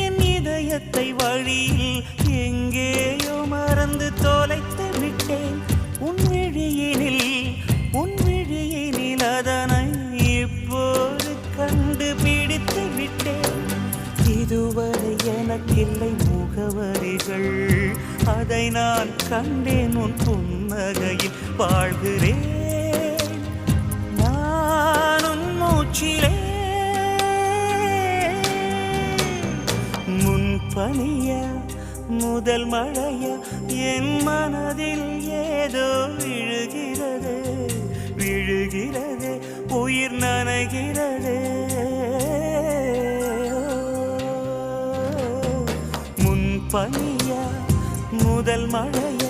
என் இதயத்தை வழியில் எங்கேயோ மறந்து தொலைத்து விட்டேன். உன் விழியினில் அதனை இப்போது கண்டுபிடித்து விட்டேன். இதுவரை எனக்கில்லை முகவரிகள், அதை நான் கண்டேன் உன் புன்னகையில். வாழ்கிறேன் நான் உன் மூச்சிலே. முன்பனியா முதல் மழையா என் மனதில் ஏதோ விழுகிறது, உயிர் நனைகிறது. முன்பனியா முதல் மழையா